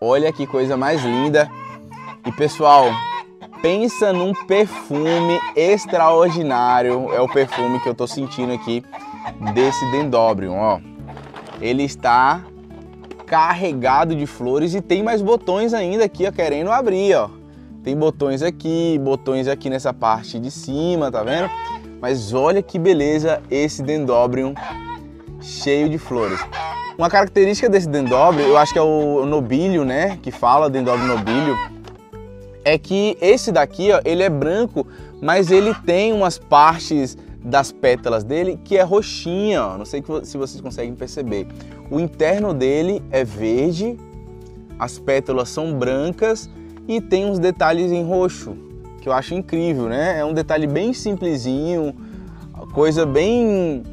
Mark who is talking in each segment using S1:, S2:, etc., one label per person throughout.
S1: Olha que coisa mais linda. E pessoal, pensa num perfume extraordinário. É o perfume que eu tô sentindo aqui desse Dendrobium, ó. Ele está carregado de flores e tem mais botões ainda aqui, ó, querendo abrir, ó. Tem botões aqui nessa parte de cima, tá vendo? Mas olha que beleza esse Dendrobium cheio de flores. Uma característica desse Dendrobium, eu acho que é o nobilio, né, que fala Dendrobium nobilio, é que esse daqui, ó, ele é branco, mas ele tem umas partes das pétalas dele que é roxinha, ó. Não sei se vocês conseguem perceber. O interno dele é verde, as pétalas são brancas e tem uns detalhes em roxo, que eu acho incrível, né? É um detalhe bem simplesinho, coisa bem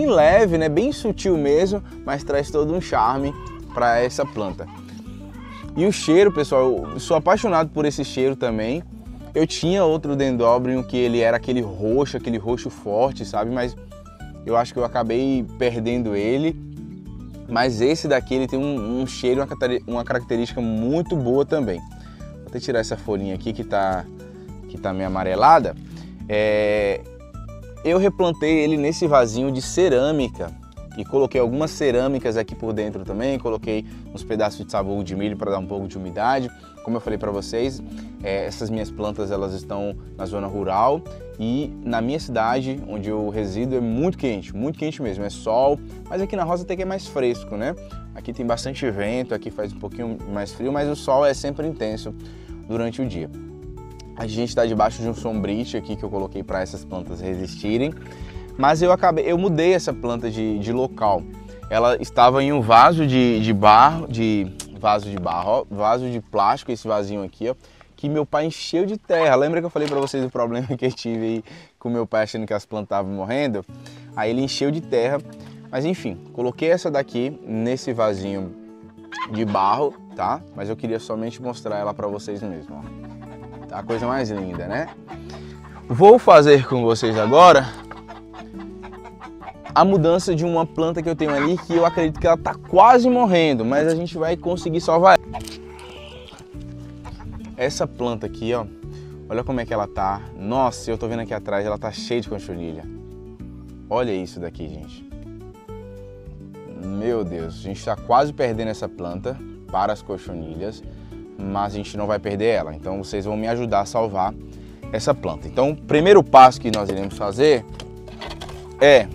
S1: leve, né? Bem sutil mesmo, mas traz todo um charme para essa planta. E o cheiro, pessoal, eu sou apaixonado por esse cheiro também. Eu tinha outro Dendrobium que ele era aquele roxo forte, sabe? Mas eu acho que eu acabei perdendo ele. Mas esse daqui ele tem um cheiro, uma característica muito boa também. Vou até tirar essa folhinha aqui que tá meio amarelada. Eu replantei ele nesse vasinho de cerâmica e coloquei algumas cerâmicas aqui por dentro também. Coloquei uns pedaços de sabugo de milho para dar um pouco de umidade. Como eu falei para vocês, essas minhas plantas elas estão na zona rural e na minha cidade, onde eu resido, é muito quente mesmo, é sol, mas aqui na roça até que é mais fresco, né? Aqui tem bastante vento, aqui faz um pouquinho mais frio, mas o sol é sempre intenso durante o dia. A gente está debaixo de um sombrite aqui que eu coloquei para essas plantas resistirem, mas eu mudei essa planta de local. Ela estava em um vaso de plástico, esse vasinho aqui, ó, que meu pai encheu de terra. Lembra que eu falei para vocês o problema que eu tive aí com meu pai achando que as plantas estavam morrendo? Aí ele encheu de terra, mas enfim, coloquei essa daqui nesse vasinho de barro, tá? Mas eu queria somente mostrar ela para vocês mesmo, ó. Tá a coisa mais linda, né? Vou fazer com vocês agora a mudança de uma planta que eu tenho ali, que eu acredito que ela tá quase morrendo, mas a gente vai conseguir salvar essa planta aqui, ó. Olha como é que ela tá. Nossa, eu tô vendo aqui atrás, ela tá cheia de cochonilha. Olha isso daqui, gente. Meu Deus, a gente tá quase perdendo essa planta para as cochonilhas, mas a gente não vai perder ela. Então vocês vão me ajudar a salvar essa planta. Então o primeiro passo que nós iremos fazer é...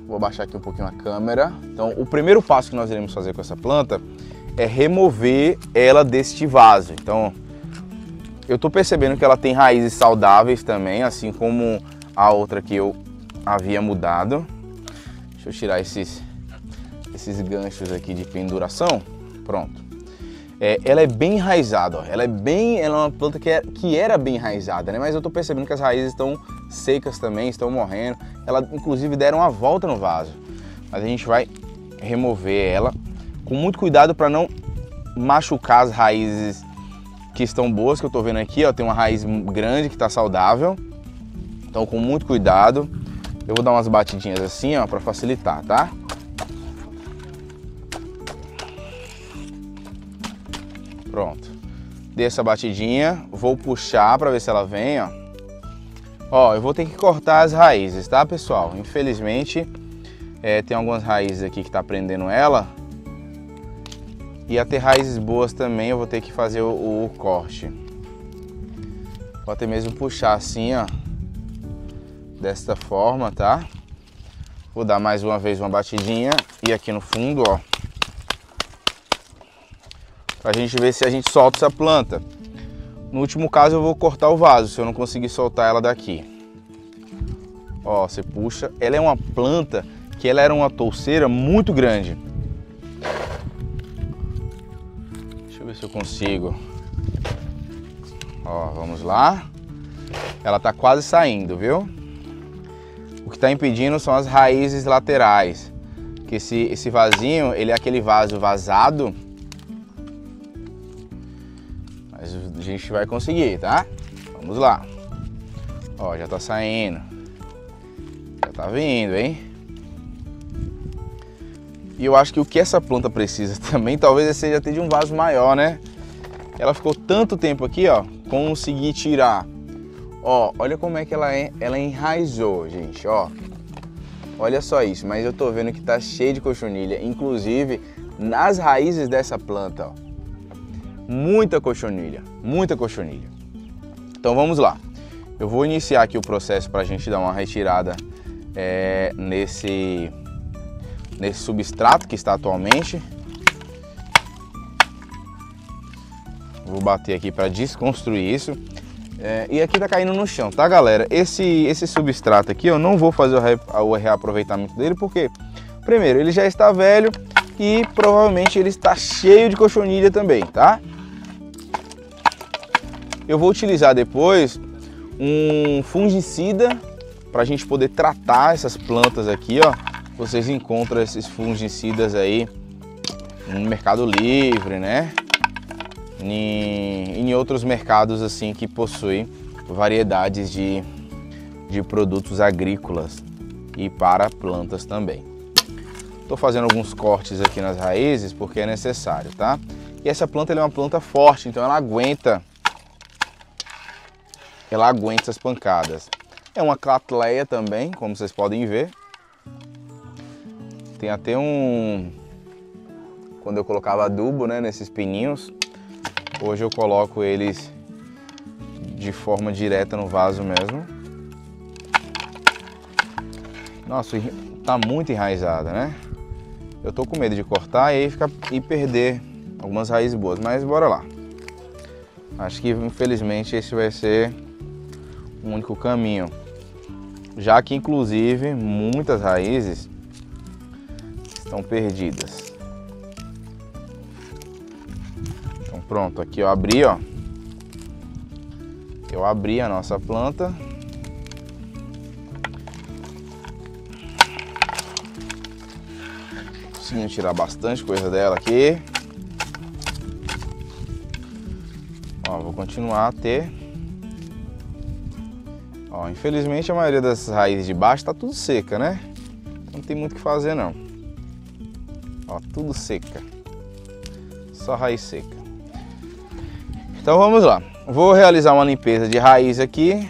S1: Vou baixar aqui um pouquinho a câmera. Então, o primeiro passo que nós iremos fazer com essa planta é remover ela deste vaso. Então, eu estou percebendo que ela tem raízes saudáveis também, assim como a outra que eu havia mudado. Deixa eu tirar esses ganchos aqui de penduração. Pronto. Ela é bem enraizada, ó. Ela é uma planta que era bem enraizada, né? Mas eu estou percebendo que as raízes estão secas também, estão morrendo. Ela inclusive deram uma volta no vaso. Mas a gente vai remover ela com muito cuidado para não machucar as raízes que estão boas, que eu estou vendo aqui, ó. Tem uma raiz grande que está saudável. Então com muito cuidado. Eu vou dar umas batidinhas assim, ó, para facilitar, tá? Pronto, dei essa batidinha, vou puxar para ver se ela vem, ó. Ó, eu vou ter que cortar as raízes, tá, pessoal? Infelizmente, tem algumas raízes aqui que tá prendendo ela. E até raízes boas também eu vou ter que fazer o corte. Vou até mesmo puxar assim, ó. Desta forma, tá? Vou dar mais uma vez uma batidinha e aqui no fundo, ó. Pra gente ver se a gente solta essa planta. No último caso eu vou cortar o vaso, se eu não conseguir soltar ela daqui. Ó, você puxa. Ela é uma planta que ela era uma touceira muito grande. Deixa eu ver se eu consigo. Ó, vamos lá. Ela tá quase saindo, viu? O que tá impedindo são as raízes laterais. Que esse vasinho, ele é aquele vaso vazado. Mas a gente vai conseguir, tá? Vamos lá. Ó, já tá saindo. Já tá vindo, hein? E eu acho que o que essa planta precisa também, talvez seja ter de um vaso maior, né? Ela ficou tanto tempo aqui, ó, consegui tirar. Ó, olha como é que ela enraizou, gente, ó. Olha só isso, mas eu tô vendo que tá cheio de cochonilha, inclusive nas raízes dessa planta, ó. Muita cochonilha, muita cochonilha. Então vamos lá. Eu vou iniciar aqui o processo para a gente dar uma retirada nesse substrato que está atualmente. Vou bater aqui para desconstruir isso. E aqui tá caindo no chão, tá, galera? Esse substrato aqui eu não vou fazer o reaproveitamento dele porque, primeiro, ele já está velho e provavelmente ele está cheio de cochonilha também, tá? Eu vou utilizar depois um fungicida para a gente poder tratar essas plantas aqui, ó. Vocês encontram esses fungicidas aí no Mercado Livre, né? Em outros mercados assim que possuem variedades de produtos agrícolas e para plantas também. Estou fazendo alguns cortes aqui nas raízes porque é necessário, tá? E essa planta ela é uma planta forte, então ela aguenta essas pancadas. É uma catleia também, como vocês podem ver. Tem até quando eu colocava adubo, né, nesses pininhos, hoje eu coloco eles de forma direta no vaso mesmo. Nossa, tá muito enraizada, né? Eu tô com medo de cortar e perder algumas raízes boas, mas bora lá. Acho que infelizmente esse vai ser o único caminho, já que inclusive muitas raízes estão perdidas. Então pronto, aqui eu abri, ó. Eu abri a nossa planta. Consegui tirar bastante coisa dela aqui. Ó, vou continuar a ter. Ó, infelizmente a maioria das raízes de baixo tá tudo seca, né? Não tem muito o que fazer não. Ó, tudo seca. Só raiz seca. Então vamos lá. Vou realizar uma limpeza de raiz aqui.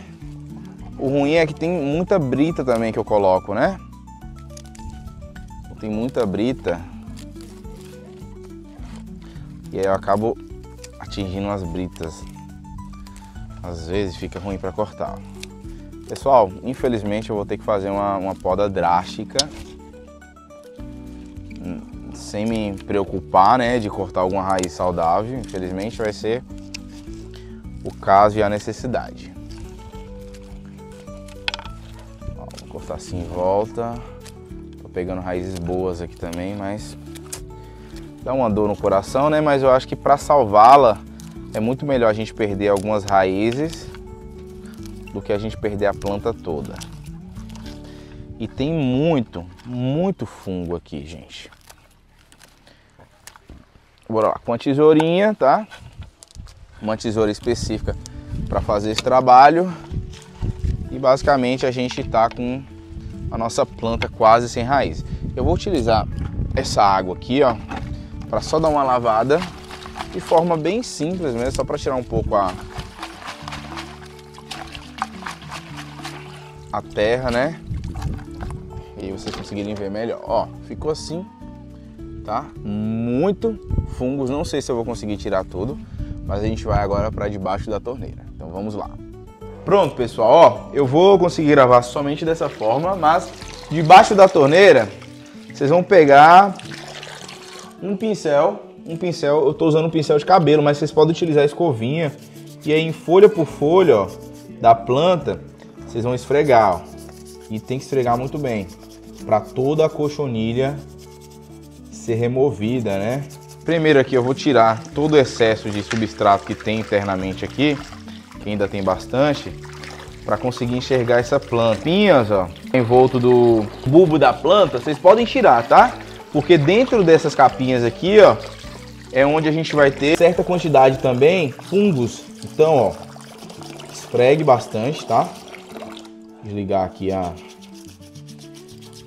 S1: O ruim é que tem muita brita também que eu coloco, né? Tem muita brita. E aí eu acabo atingindo as britas. Às vezes fica ruim para cortar. Pessoal, infelizmente eu vou ter que fazer uma poda drástica, sem me preocupar, né, de cortar alguma raiz saudável. Infelizmente vai ser o caso e a necessidade. Ó, vou cortar assim em volta. Tô pegando raízes boas aqui também, mas dá uma dor no coração, né? Mas eu acho que para salvá-la é muito melhor a gente perder algumas raízes do que a gente perder a planta toda. E tem muito fungo aqui, gente. Bora lá, com a tesourinha, tá? Uma tesoura específica para fazer esse trabalho. E basicamente a gente tá com a nossa planta quase sem raiz. Eu vou utilizar essa água aqui, ó, para só dar uma lavada de forma bem simples mesmo, só para tirar um pouco a terra, né? E vocês conseguirem ver melhor. Ó, ficou assim, tá? Muito fungos, não sei se eu vou conseguir tirar tudo, mas a gente vai agora para debaixo da torneira. Então vamos lá. Pronto, pessoal, ó, eu vou conseguir gravar somente dessa forma, mas debaixo da torneira, vocês vão pegar um pincel, eu tô usando um pincel de cabelo, mas vocês podem utilizar a escovinha, e aí em folha por folha, ó, da planta, vocês vão esfregar, ó, e tem que esfregar muito bem, para toda a cochonilha ser removida, né? Primeiro aqui eu vou tirar todo o excesso de substrato que tem internamente aqui, que ainda tem bastante, para conseguir enxergar essa planta. Pinhas, ó, envolto do bulbo da planta, vocês podem tirar, tá? Porque dentro dessas capinhas aqui, ó, é onde a gente vai ter certa quantidade também fungos. Então, ó, esfregue bastante, tá? Desligar aqui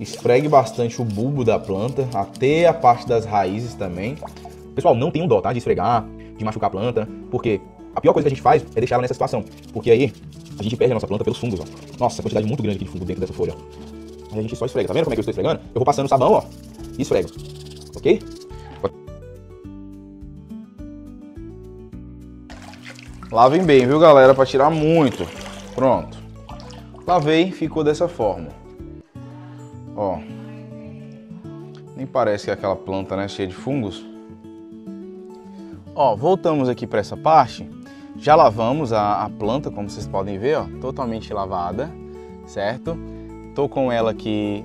S1: Esfregue bastante o bulbo da planta, até a parte das raízes também. Pessoal, não tenham dó, tá? De esfregar, de machucar a planta, porque a pior coisa que a gente faz é deixar ela nessa situação. Porque aí a gente perde a nossa planta pelos fungos, ó. Nossa, a quantidade muito grande aqui de fungo dentro dessa folha, ó. Aí a gente só esfrega, tá vendo como é que eu estou esfregando? Eu vou passando sabão, ó, e esfrego, ok? Lavem bem, viu, galera, para tirar muito. Pronto. Lavei, ficou dessa forma. Ó. Nem parece que é aquela planta, né, cheia de fungos. Ó, voltamos aqui para essa parte. Já lavamos a planta, como vocês podem ver, ó, totalmente lavada, certo? Tô com ela aqui.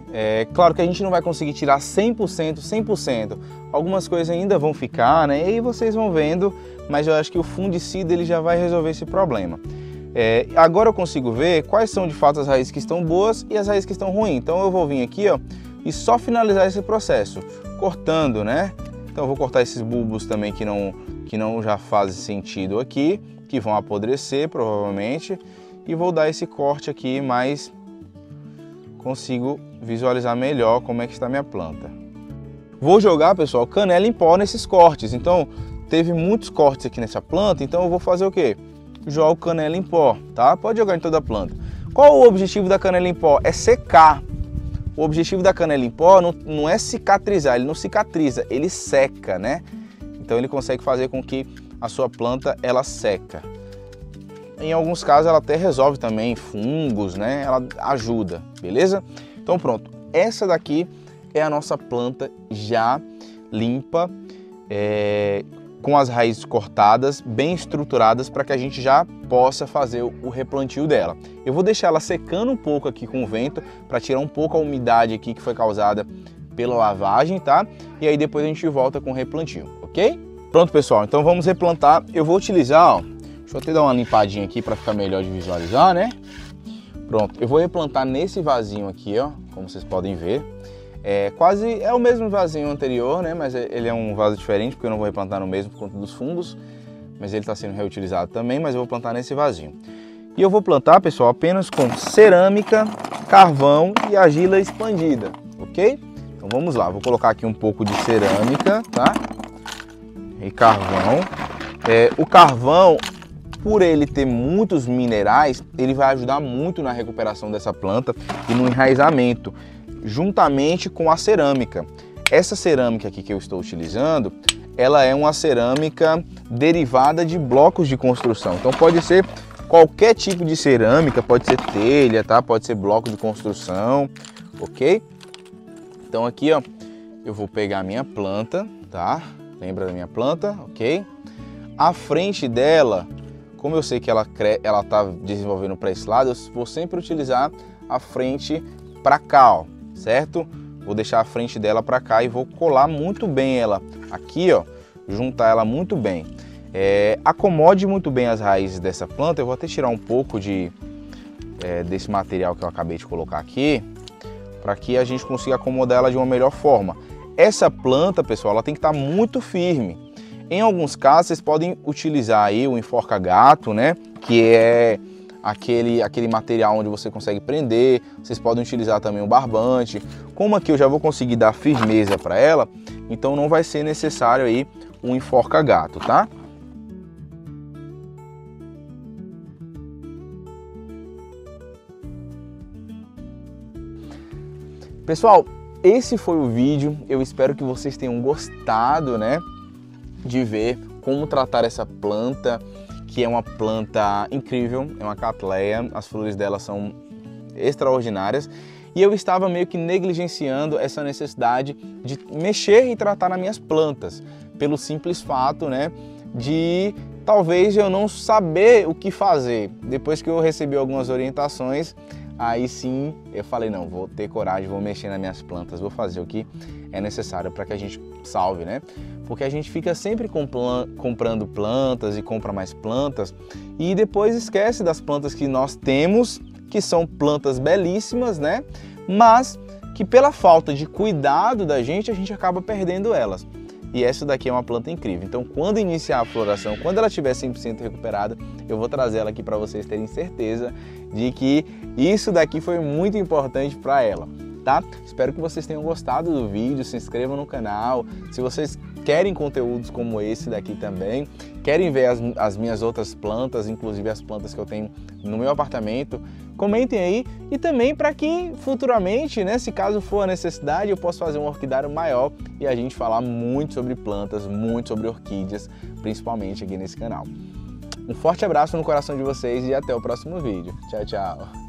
S1: Claro que a gente não vai conseguir tirar 100%. Algumas coisas ainda vão ficar, né? E aí vocês vão vendo, mas eu acho que o fungicida ele já vai resolver esse problema. Agora eu consigo ver quais são de fato as raízes que estão boas e as raízes que estão ruins. Então eu vou vir aqui, ó, e só finalizar esse processo, cortando, né? Então eu vou cortar esses bulbos também que não já fazem sentido aqui, que vão apodrecer provavelmente, e vou dar esse corte aqui, mas consigo visualizar melhor como é que está a minha planta. Vou jogar, pessoal, canela em pó nesses cortes. Então teve muitos cortes aqui nessa planta, então eu vou fazer o quê? Jogo canela em pó, tá? Pode jogar em toda a planta. Qual o objetivo da canela em pó? É secar. O objetivo da canela em pó não é cicatrizar, ele não cicatriza, ele seca, né? Então ele consegue fazer com que a sua planta ela seca. Em alguns casos ela até resolve também fungos, né? Ela ajuda, beleza? Então pronto, essa daqui é a nossa planta já limpa, com as raízes cortadas, bem estruturadas, para que a gente já possa fazer o replantio dela. Eu vou deixar ela secando um pouco aqui com o vento, para tirar um pouco a umidade aqui que foi causada pela lavagem, tá? E aí depois a gente volta com o replantio, ok? Pronto, pessoal, então vamos replantar. Eu vou utilizar, ó, deixa eu até dar uma limpadinha aqui para ficar melhor de visualizar, né? Pronto, eu vou replantar nesse vasinho aqui, ó, como vocês podem ver. É o mesmo vasinho anterior, né? Mas ele é um vaso diferente, porque eu não vou replantar no mesmo por conta dos fungos. Mas ele está sendo reutilizado também, mas eu vou plantar nesse vasinho. E eu vou plantar, pessoal, apenas com cerâmica, carvão e argila expandida, ok? Então vamos lá, vou colocar aqui um pouco de cerâmica, tá? E carvão. O carvão, por ele ter muitos minerais, ele vai ajudar muito na recuperação dessa planta e no enraizamento, juntamente com a cerâmica. Essa cerâmica aqui que eu estou utilizando, ela é uma cerâmica derivada de blocos de construção. Então pode ser qualquer tipo de cerâmica, pode ser telha, tá? Pode ser bloco de construção, ok? Então aqui, ó, eu vou pegar a minha planta, tá? Lembra da minha planta, ok? A frente dela, como eu sei que ela tá desenvolvendo para esse lado, eu vou sempre utilizar a frente para cá, ó, certo? Vou deixar a frente dela para cá e vou colar muito bem ela aqui, ó, juntar ela muito bem. Acomode muito bem as raízes dessa planta. Eu vou até tirar um pouco desse material que eu acabei de colocar aqui, para que a gente consiga acomodar ela de uma melhor forma. Essa planta, pessoal, ela tem que estar muito firme. Em alguns casos, vocês podem utilizar aí o enforca-gato, né? Que é aquele material onde você consegue prender. Vocês podem utilizar também o barbante. Como aqui eu já vou conseguir dar firmeza para ela, então não vai ser necessário aí um enforca-gato, tá? Pessoal, esse foi o vídeo. Eu espero que vocês tenham gostado, né? De ver como tratar essa planta, que é uma planta incrível, é uma catleia, as flores dela são extraordinárias, e eu estava meio que negligenciando essa necessidade de mexer e tratar nas minhas plantas, pelo simples fato, né, de talvez eu não saber o que fazer. Depois que eu recebi algumas orientações, aí sim eu falei, não, vou ter coragem, vou mexer nas minhas plantas, vou fazer o que é necessário para que a gente salve, né? Porque a gente fica sempre comprando plantas e compra mais plantas e depois esquece das plantas que nós temos, que são plantas belíssimas, né? Mas que pela falta de cuidado da gente, a gente acaba perdendo elas. E essa daqui é uma planta incrível. Então, quando iniciar a floração, quando ela estiver 100% recuperada, eu vou trazer ela aqui para vocês terem certeza de que isso daqui foi muito importante para ela. tá? Espero que vocês tenham gostado do vídeo, se inscrevam no canal. Se vocês querem conteúdos como esse daqui também, querem ver as minhas outras plantas, inclusive as plantas que eu tenho no meu apartamento, comentem aí, e também para que futuramente, né, se caso for a necessidade, eu possa fazer um orquidário maior e a gente falar muito sobre plantas, muito sobre orquídeas, principalmente aqui nesse canal. Um forte abraço no coração de vocês e até o próximo vídeo. Tchau, tchau!